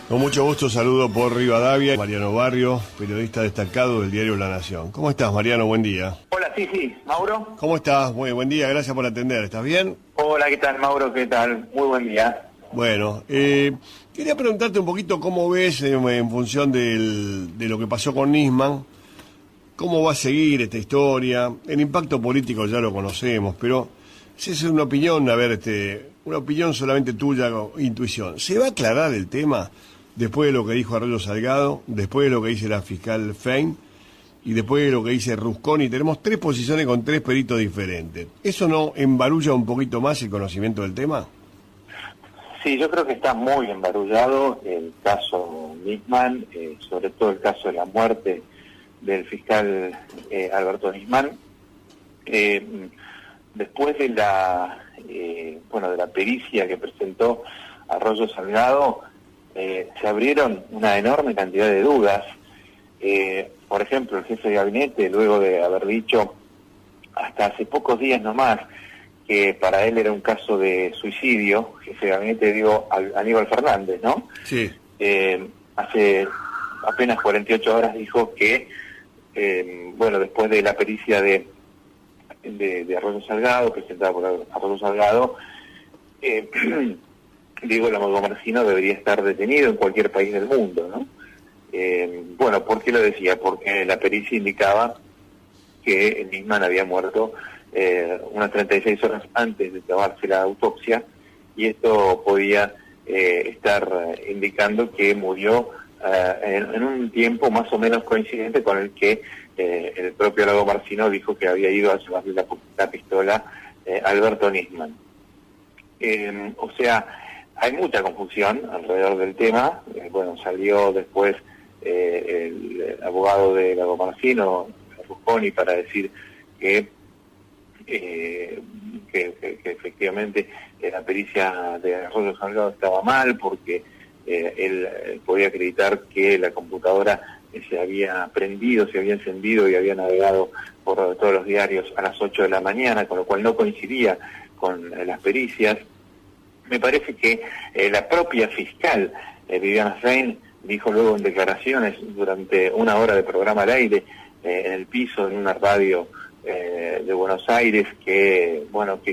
Con mucho gusto saludo por Rivadavia, Mariano Barrio, periodista destacado del diario La Nación. ¿Cómo estás, Mariano? Buen día. Hola, sí, Mauro. ¿Cómo estás? Muy buen día, gracias por atender. ¿Estás bien? Hola, ¿qué tal, Mauro? ¿Qué tal? Muy buen día. Bueno, quería preguntarte un poquito cómo ves, en función de lo que pasó con Nisman, cómo va a seguir esta historia. El impacto político ya lo conocemos, pero si es una opinión, una opinión solamente tuya o intuición. ¿Se va a aclarar el tema después de lo que dijo Arroyo Salgado, después de lo que dice la fiscal Fein y después de lo que dice Rusconi? Tenemos tres posiciones con tres peritos diferentes. ¿Eso no embarulla un poquito más el conocimiento del tema? Sí, yo creo que está muy embarullado el caso Nisman, sobre todo el caso de la muerte del fiscal Alberto Nisman. Después de la pericia que presentó Arroyo Salgado, se abrieron una enorme cantidad de dudas. Por ejemplo, el jefe de gabinete, luego de haber dicho hasta hace pocos días nomás que para él era un caso de suicidio, jefe de gabinete, digo, Aníbal Fernández, ¿no? Sí. Hace apenas 48 horas dijo que, después de la pericia de Arroyo Salgado, presentada por Arroyo Salgado, Diego Lagomarsino debería estar detenido en cualquier país del mundo, ¿no? ¿Por qué lo decía? Porque la pericia indicaba que Nisman había muerto unas 36 horas antes de llevarse la autopsia, y esto podía estar indicando que murió en un tiempo más o menos coincidente con el que el propio Lagomarsino dijo que había ido a llevarle la pistola Alberto Nisman. Hay mucha confusión alrededor del tema. Salió después el abogado de Lagomarsino, Rusconi, para decir que efectivamente la pericia de Arroyo Salgado estaba mal porque él podía acreditar que la computadora se había prendido, se había encendido y había navegado por todos los diarios a las 8 de la mañana, con lo cual no coincidía con las pericias. Me parece que la propia fiscal Viviana Fein dijo luego en declaraciones durante una hora de programa al aire en el piso en una radio de Buenos Aires que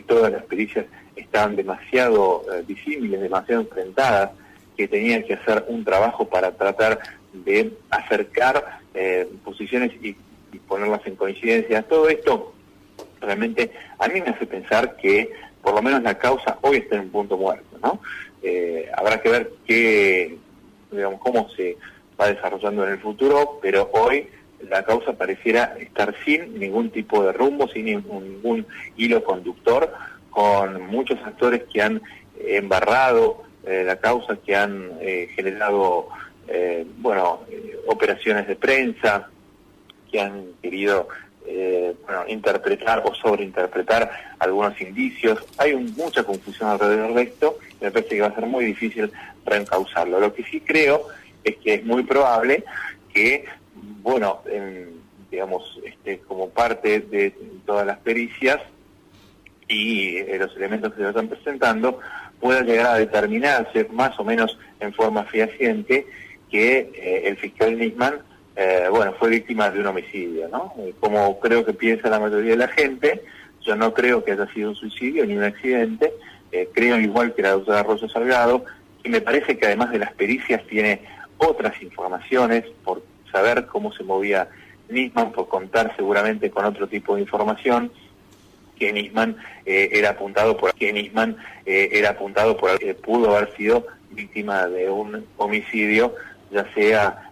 todas las pericias estaban demasiado disímiles, demasiado enfrentadas, que tenían que hacer un trabajo para tratar de acercar posiciones y ponerlas en coincidencia. Todo esto realmente a mí me hace pensar que por lo menos la causa hoy está en un punto muerto, ¿no? Habrá que ver cómo se va desarrollando en el futuro, pero hoy la causa pareciera estar sin ningún tipo de rumbo, sin ningún hilo conductor, con muchos actores que han embarrado la causa, que han generado operaciones de prensa, que han querido interpretar o sobreinterpretar algunos indicios. Hay mucha confusión alrededor de esto y me parece que va a ser muy difícil reencauzarlo. Lo que sí creo es que es muy probable que, como parte de todas las pericias y los elementos que se están presentando, pueda llegar a determinarse más o menos en forma fehaciente que el fiscal Nisman fue víctima de un homicidio, ¿no? Como creo que piensa la mayoría de la gente, yo no creo que haya sido un suicidio ni un accidente, creo igual que la doctora Arroyo Salgado, y me parece que además de las pericias tiene otras informaciones por saber cómo se movía Nisman, por contar seguramente con otro tipo de información, que Nisman era apuntado por pudo haber sido víctima de un homicidio, ya sea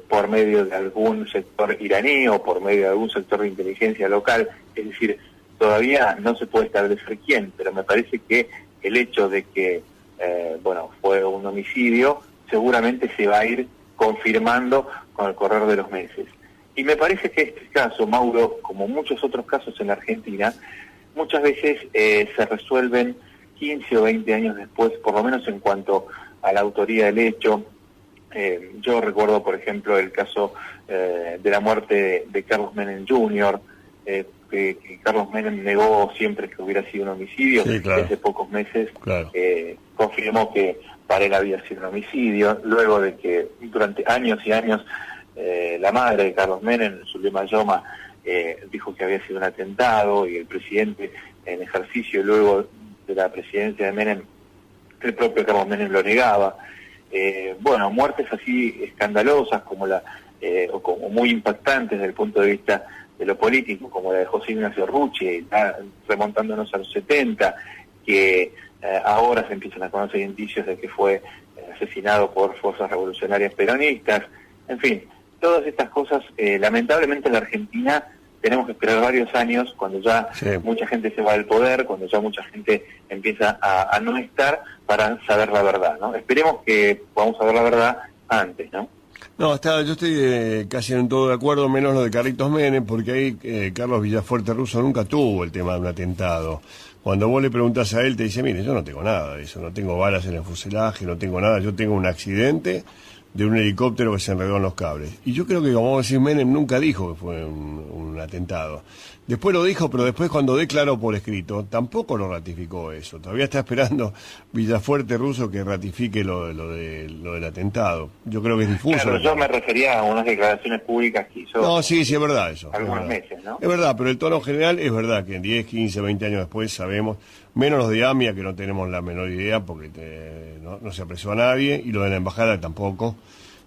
por medio de algún sector iraní o por medio de algún sector de inteligencia local. Es decir, todavía no se puede establecer quién, pero me parece que el hecho de que fue un homicidio seguramente se va a ir confirmando con el correr de los meses. Y me parece que este caso, Mauro, como muchos otros casos en la Argentina, muchas veces se resuelven 15 o 20 años después, por lo menos en cuanto a la autoría del hecho. Yo recuerdo, por ejemplo, el caso de la muerte de Carlos Menem Jr., que Carlos Menem negó siempre que hubiera sido un homicidio. Sí, claro. Hace pocos meses Claro. confirmó que para él había sido un homicidio, luego de que durante años y años la madre de Carlos Menem, Zulema Yoma, dijo que había sido un atentado, y el presidente en ejercicio luego de la presidencia de Menem, el propio Carlos Menem lo negaba. Bueno, muertes así escandalosas como o como muy impactantes desde el punto de vista de lo político, como la de José Ignacio Rucci, remontándonos a los 70, que ahora se empiezan a conocer indicios de que fue asesinado por fuerzas revolucionarias peronistas. En fin, todas estas cosas, lamentablemente en la Argentina tenemos que esperar varios años, cuando ya mucha gente se va del poder, cuando ya mucha gente empieza a no estar, para saber la verdad, ¿no? Esperemos que podamos saber la verdad antes, ¿no? No, yo estoy casi en todo de acuerdo, menos lo de Carlitos Menem, porque ahí Carlos Villafuerte Russo nunca tuvo el tema de un atentado. Cuando vos le preguntás a él, te dice, mire, yo no tengo nada de eso, no tengo balas en el fuselaje, no tengo nada, yo tengo un accidente de un helicóptero que se enredó en los cables. Y yo creo que, como vos decís, Menem nunca dijo que fue un atentado. Después lo dijo, pero después cuando declaró por escrito, tampoco lo ratificó eso. Todavía está esperando Villafuerte Russo que ratifique lo del atentado. Yo creo que es difuso. Claro, yo me refería a unas declaraciones públicas que hizo. No, sí, es verdad eso. Algunos meses, ¿no? Es verdad, pero el tono general es verdad que en 10, 15, 20 años después sabemos, menos los de AMIA, que no tenemos la menor idea porque no se apresó a nadie, y lo de la embajada tampoco,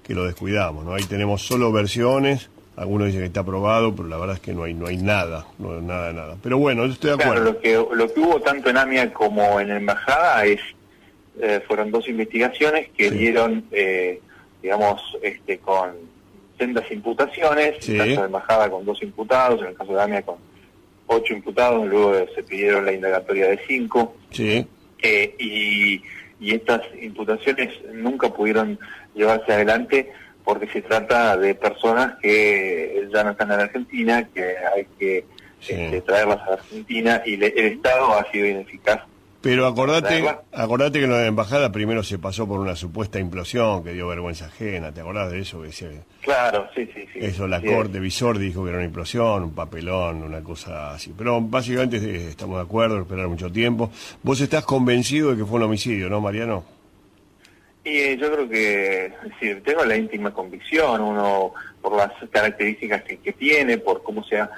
que lo descuidamos, ¿no? Ahí tenemos solo versiones. Algunos dicen que está aprobado, pero la verdad es que no hay nada, nada. Pero bueno, yo estoy de acuerdo. Claro, lo que hubo tanto en AMIA como en la embajada fueron dos investigaciones que dieron, digamos, con sendas imputaciones. En el caso de embajada con 2 imputados, en el caso de AMIA con 8 imputados, luego se pidieron la indagatoria de 5. Sí. Y estas imputaciones nunca pudieron llevarse adelante, porque se trata de personas que ya no están en la Argentina, que hay que traerlas a la Argentina, y el Estado ha sido ineficaz. Pero acordate que en la embajada primero se pasó por una supuesta implosión que dio vergüenza ajena. ¿Te acordás de eso? Que decía, claro, sí. Eso, la Corte Visor dijo que era una implosión, un papelón, una cosa así. Pero básicamente estamos de acuerdo, esperar mucho tiempo. Vos estás convencido de que fue un homicidio, ¿no, Mariano? Y yo creo que, es decir, tengo la íntima convicción, uno por las características que tiene, por cómo se ha,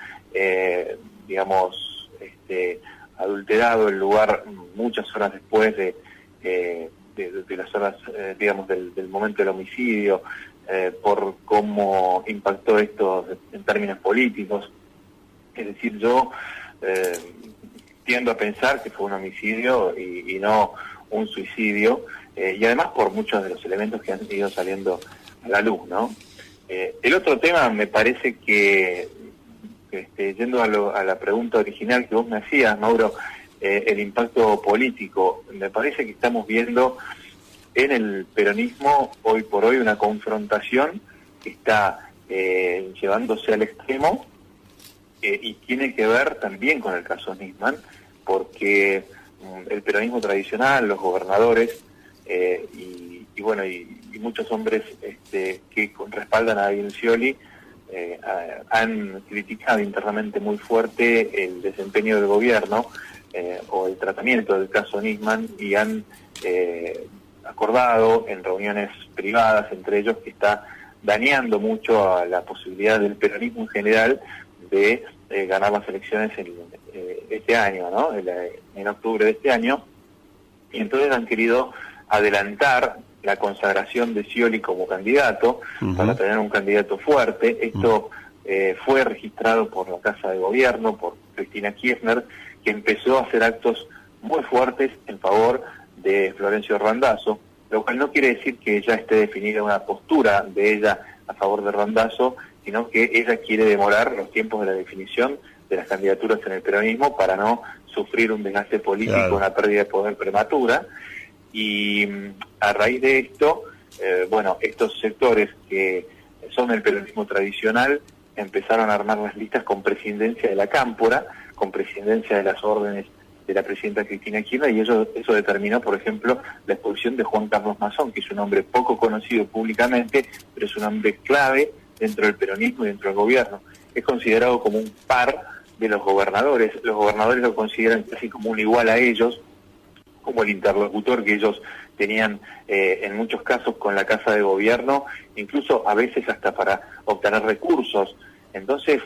digamos, adulterado el lugar muchas horas después de las horas, digamos, del momento del homicidio, por cómo impactó esto en términos políticos. Es decir, yo tiendo a pensar que fue un homicidio y no un suicidio, y además por muchos de los elementos que han ido saliendo a la luz, ¿no? El otro tema me parece que, yendo a la pregunta original que vos me hacías, Mauro, el impacto político, me parece que estamos viendo en el peronismo hoy por hoy una confrontación que está llevándose al extremo, y tiene que ver también con el caso Nisman, porque el peronismo tradicional, los gobernadores, y muchos hombres que respaldan a Vincioli han criticado internamente muy fuerte el desempeño del gobierno o el tratamiento del caso Nisman, y han acordado en reuniones privadas entre ellos que está dañando mucho a la posibilidad del peronismo en general de ganar las elecciones este año, ¿no? En octubre de este año. Y entonces han querido adelantar la consagración de Scioli como candidato, para tener un candidato fuerte. Esto fue registrado por la Casa de Gobierno, por Cristina Kirchner, que empezó a hacer actos muy fuertes en favor de Florencio Randazzo, lo cual no quiere decir que ya esté definida una postura de ella a favor de Randazzo, sino que ella quiere demorar los tiempos de la definición de las candidaturas en el peronismo para no sufrir un desgaste político, una pérdida de poder prematura. Y a raíz de esto, estos sectores que son el peronismo tradicional empezaron a armar las listas con presidencia de la Cámpora, con presidencia de las órdenes de la presidenta Cristina Kirchner, y eso determinó, por ejemplo, la expulsión de Juan Carlos Mazón, que es un hombre poco conocido públicamente, pero es un hombre clave dentro del peronismo y dentro del gobierno. Es considerado como un par de los gobernadores. Los gobernadores lo consideran casi como un igual a ellos, como el interlocutor que ellos tenían en muchos casos con la Casa de Gobierno, incluso a veces hasta para obtener recursos. Entonces,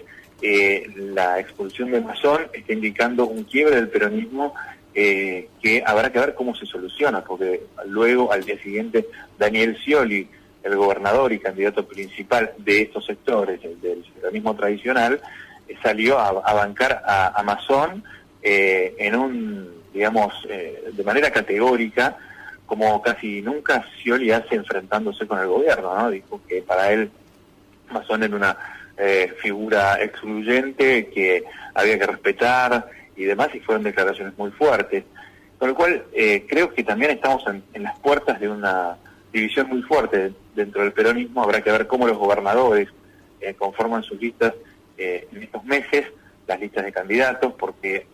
la expulsión de Mazón está indicando un quiebre del peronismo que habrá que ver cómo se soluciona, porque luego, al día siguiente, Daniel Scioli, el gobernador y candidato principal de estos sectores, el del peronismo tradicional, salió a bancar a Mazón en un, digamos, de manera categórica, como casi nunca Scioli hace enfrentándose con el gobierno, ¿no? Dijo que para él Mazón era una figura excluyente que había que respetar y demás, y fueron declaraciones muy fuertes. Con lo cual, creo que también estamos en las puertas de una división muy fuerte dentro del peronismo. Habrá que ver cómo los gobernadores conforman sus listas en estos meses, las listas de candidatos, porque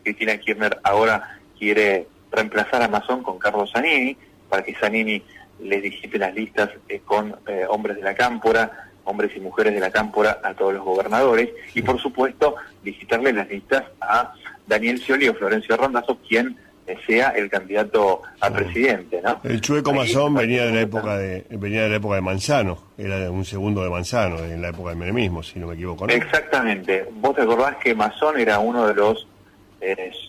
Cristina Kirchner ahora quiere reemplazar a Mazón con Carlos Zanini, para que Zanini les digite las listas con hombres de la cámpora, hombres y mujeres de la cámpora, a todos los gobernadores, y por supuesto digitarle las listas a Daniel Scioli o Florencio Randazzo, quien sea el candidato a presidente, ¿no? El Chueco Mazón venía de la época de Manzano, era un segundo de Manzano, en la época del menemismo, si no me equivoco, ¿no? Exactamente. Vos te acordás que Mazón era uno de los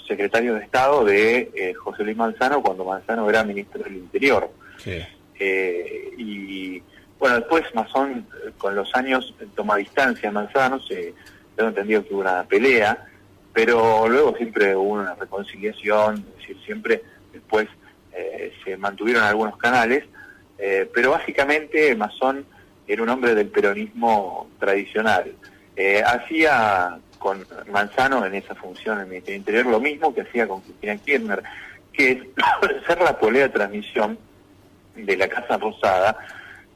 secretarios de Estado de José Luis Manzano cuando Manzano era ministro del Interior. Sí. Y bueno, después Mazón con los años toma distancia a Manzano, tengo entendido que hubo una pelea, pero luego siempre hubo una reconciliación, es decir, siempre después se mantuvieron algunos canales, pero básicamente Mazón era un hombre del peronismo tradicional. Hacía con Manzano en esa función en el Ministerio del Interior lo mismo que hacía con Cristina Kirchner, que es ser la polea de transmisión de la Casa Rosada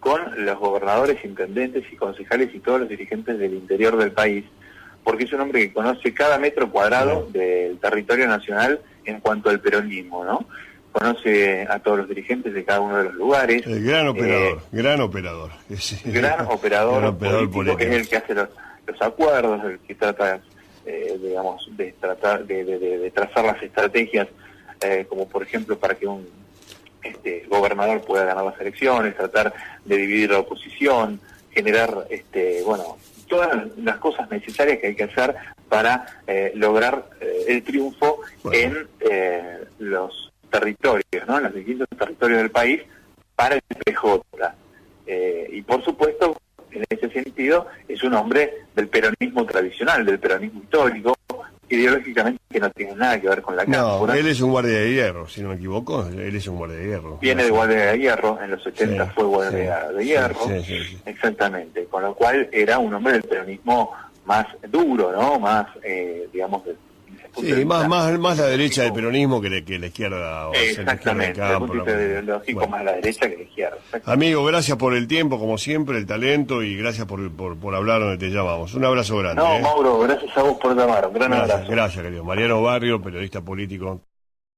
con los gobernadores, intendentes y concejales y todos los dirigentes del interior del país, porque es un hombre que conoce cada metro cuadrado del territorio nacional en cuanto al peronismo, ¿no? Conoce a todos los dirigentes de cada uno de los lugares. El gran operador, gran operador. Gran operador político, es el que hace los acuerdos, el que trata, digamos, de trazar las estrategias, como por ejemplo para que un gobernador pueda ganar las elecciones, tratar de dividir la oposición, generar, bueno, todas las cosas necesarias que hay que hacer para lograr el triunfo en los territorios, ¿no? En los distintos territorios del país para el PJ. Y por supuesto, en ese sentido, es un hombre del peronismo tradicional, del peronismo histórico, ideológicamente que no tiene nada que ver con la cámpora. No, él es un guardia de hierro, si no me equivoco, él es un guardia de hierro. Viene de guardia de hierro, en los 70 fue guardia de hierro, sí. Exactamente, con lo cual era un hombre del peronismo más duro, ¿no? Más, digamos, sí, más la derecha del peronismo que la izquierda. Exactamente, desde el punto de vista ideológico, más la derecha que la izquierda. Amigo, gracias por el tiempo, como siempre, el talento, y gracias por hablar donde te llamamos. Un abrazo grande. No, Mauro, gracias a vos por llamar, un gran abrazo. Gracias, querido. Mariano Barrio, periodista político.